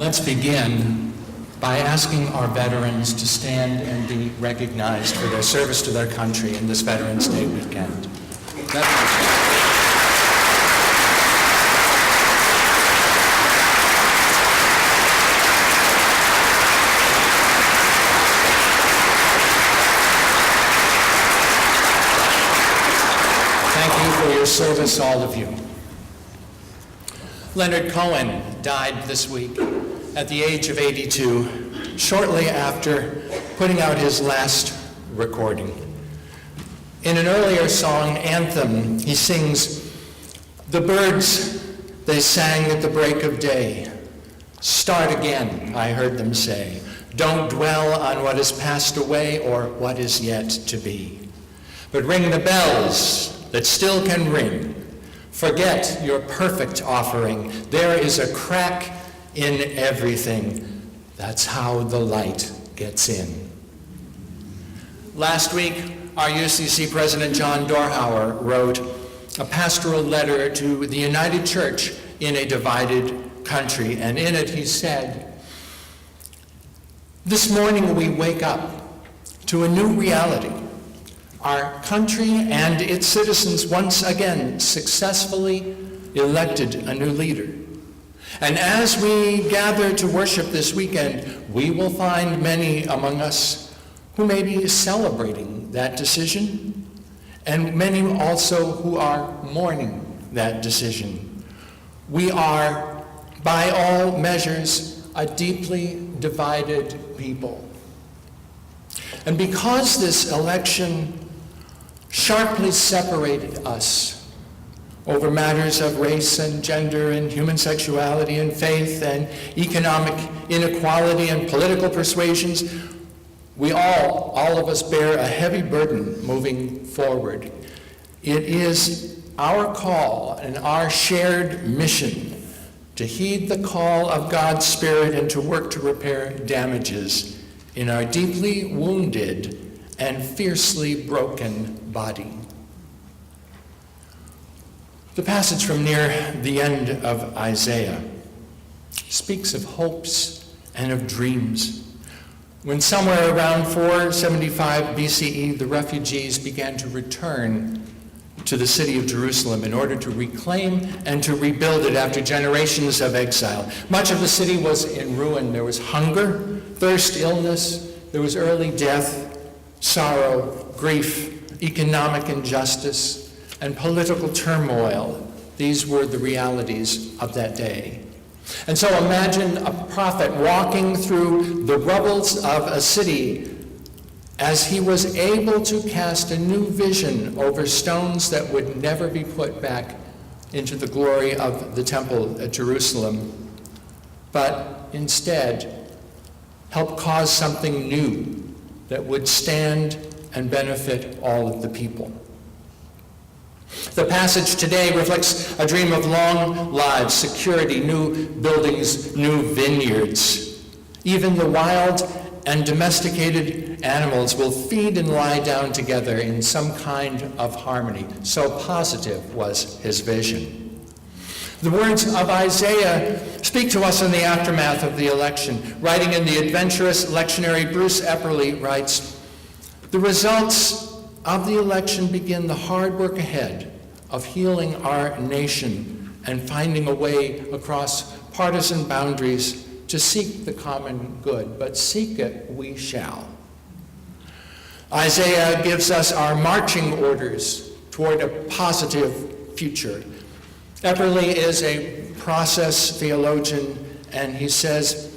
Let's begin by asking our veterans to stand and be recognized for their service to their country in this Veterans Day weekend. Thank you for your service, all of you. Leonard Cohen died this week at the age of 82, shortly after putting out his last recording. In an earlier song, Anthem, he sings, "The birds, they sang at the break of day. Start again, I heard them say. Don't dwell on what has passed away or what is yet to be. But ring the bells that still can ring. Forget your perfect offering. There is a crack in everything. That's how the light gets in." Last week, our IUCC President John Dorhauer wrote a pastoral letter to the United Church in a divided country, and in it he said, "This morning we wake up to a new reality. Our country and its citizens once again successfully elected a new leader. And as we gather to worship this weekend, we will find many among us who may be celebrating that decision, and many also who are mourning that decision. We are, by all measures, a deeply divided people. And because this election sharply separated us over matters of race and gender and human sexuality and faith and economic inequality and political persuasions, we all of us bear a heavy burden moving forward. It is our call and our shared mission to heed the call of God's Spirit and to work to repair damages in our deeply wounded and fiercely broken body. The passage from near the end of Isaiah speaks of hopes and of dreams. When somewhere around 475 BCE, the refugees began to return to the city of Jerusalem in order to reclaim and to rebuild it after generations of exile. Much of the city was in ruin. There was hunger, thirst, illness. There was early death, sorrow, grief, economic injustice, and political turmoil. These were the realities of that day. And so imagine a prophet walking through the rubbles of a city as he was able to cast a new vision over stones that would never be put back into the glory of the temple at Jerusalem, but instead help cause something new that would stand and benefit all of the people. The passage today reflects a dream of long lives, security, new buildings, new vineyards. Even the wild and domesticated animals will feed and lie down together in some kind of harmony. So positive was his vision. The words of Isaiah speak to us in the aftermath of the election. Writing in the adventurous lectionary, Bruce Epperly writes, "The results of the election begin the hard work ahead of healing our nation and finding a way across partisan boundaries to seek the common good, but seek it we shall." Isaiah gives us our marching orders toward a positive future. Epperly is a process theologian, and he says,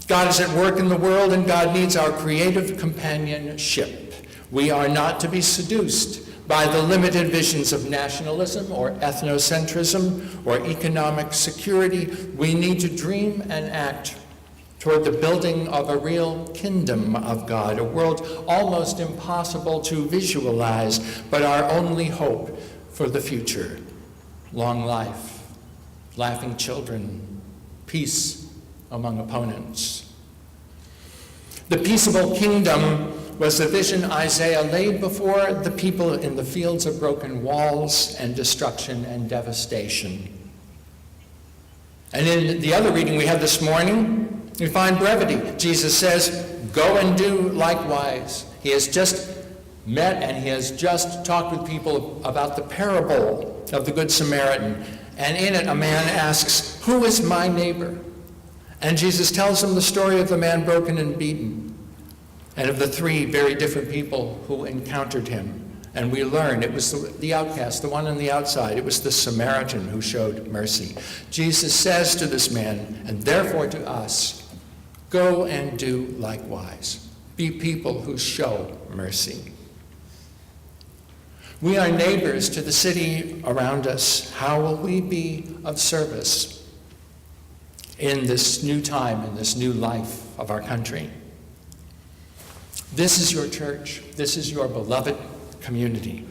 God is at work in the world, and God needs our creative companionship. We are not to be seduced by the limited visions of nationalism or ethnocentrism or economic security. We need to dream and act toward the building of a real kingdom of God, a world almost impossible to visualize, but our only hope for the future. Long life, laughing children, peace among opponents. The peaceable kingdom was the vision Isaiah laid before the people in the fields of broken walls and destruction and devastation. And in the other reading we had this morning, we find brevity. Jesus says, go and do likewise. He has just met and he has just talked with people about the parable of the Good Samaritan. And in it, a man asks, who is my neighbor? And Jesus tells him the story of the man broken and beaten, and of the three very different people who encountered him. And we learn it was the outcast, the one on the outside. It was the Samaritan who showed mercy. Jesus says to this man, and therefore to us, go and do likewise. Be people who show mercy. We are neighbors to the city around us. How will we be of service in this new time, in this new life of our country? This is your church. This is your beloved community.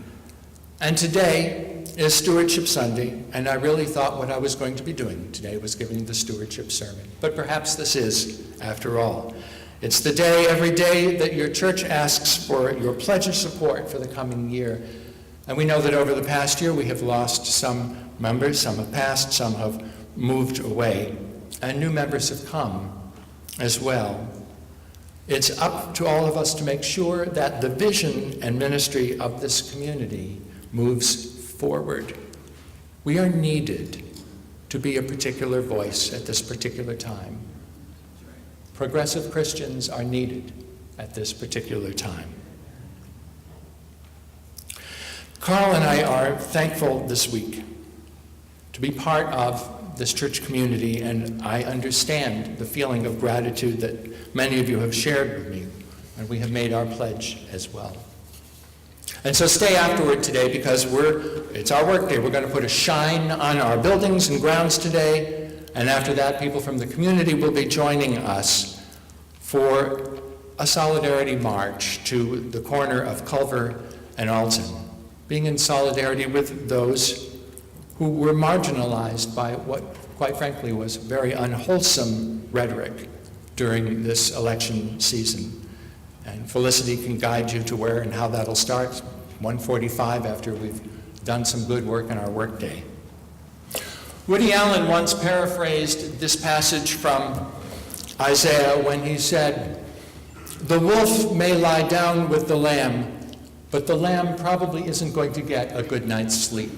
And today is Stewardship Sunday, and I really thought what I was going to be doing today was giving the stewardship sermon. But perhaps this is, after all. It's the day, every day, that your church asks for your pledge of support for the coming year. And we know that over the past year we have lost some members, some have passed, some have moved away, and new members have come as well. It's up to all of us to make sure that the vision and ministry of this community moves forward. We are needed to be a particular voice at this particular time. Progressive Christians are needed at this particular time. Carl and I are thankful this week to be part of this church community, and I understand the feeling of gratitude that many of you have shared with me, and we have made our pledge as well. And so stay afterward today, because it's our work day. We're going to put a shine on our buildings and grounds today, and after that, people from the community will be joining us for a solidarity march to the corner of Culver and Alton, being in solidarity with those who were marginalized by what, quite frankly, was very unwholesome rhetoric during this election season. And Felicity can guide you to where and how that'll start, 1:45 after we've done some good work in our workday. Woody Allen once paraphrased this passage from Isaiah when he said, "The wolf may lie down with the lamb, but the lamb probably isn't going to get a good night's sleep."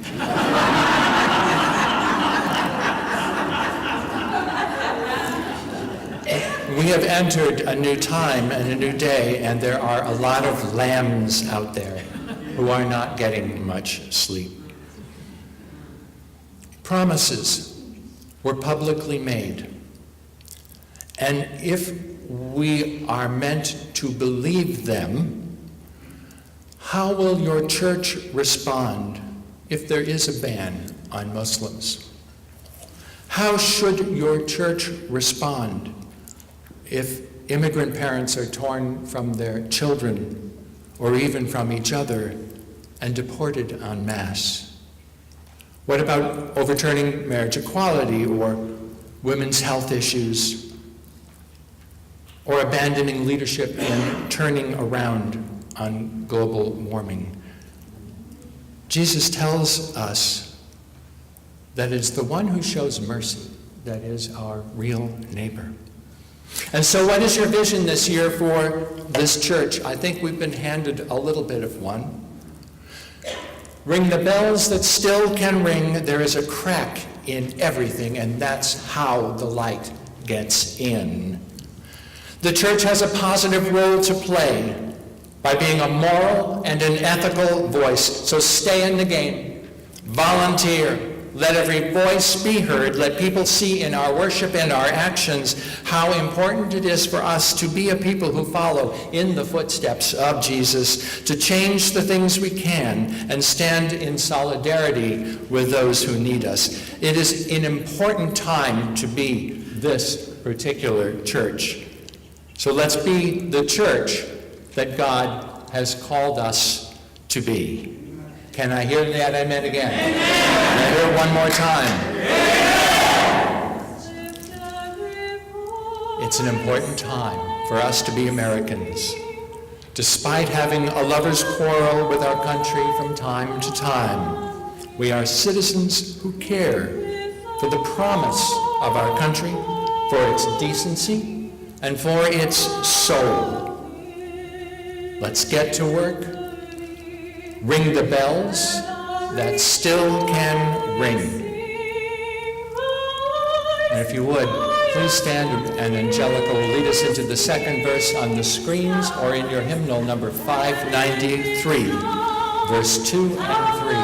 We have entered a new time and a new day, and there are a lot of lambs out there who are not getting much sleep. Promises were publicly made, and if we are meant to believe them, how will your church respond if there is a ban on Muslims? How should your church respond if immigrant parents are torn from their children or even from each other and deported en masse? What about overturning marriage equality or women's health issues, or abandoning leadership in turning around on global warming? Jesus tells us that it's the one who shows mercy that is our real neighbor. And so what is your vision this year for this church? I think we've been handed a little bit of one. Ring the bells that still can ring. There is a crack in everything, and that's how the light gets in. The church has a positive role to play by being a moral and an ethical voice. So stay in the game. Volunteer. Let every voice be heard. Let people see in our worship and our actions how important it is for us to be a people who follow in the footsteps of Jesus, to change the things we can and stand in solidarity with those who need us. It is an important time to be this particular church. So let's be the church that God has called us to be. Can I hear that amen again? Amen. Can I hear it one more time? Amen. It's an important time for us to be Americans. Despite having a lover's quarrel with our country from time to time, we are citizens who care for the promise of our country, for its decency, and for its soul. Let's get to work. Ring the bells that still can ring. And if you would, please stand, and Angelica will lead us into the second verse on the screens or in your hymnal number 593, verse 2 and 3.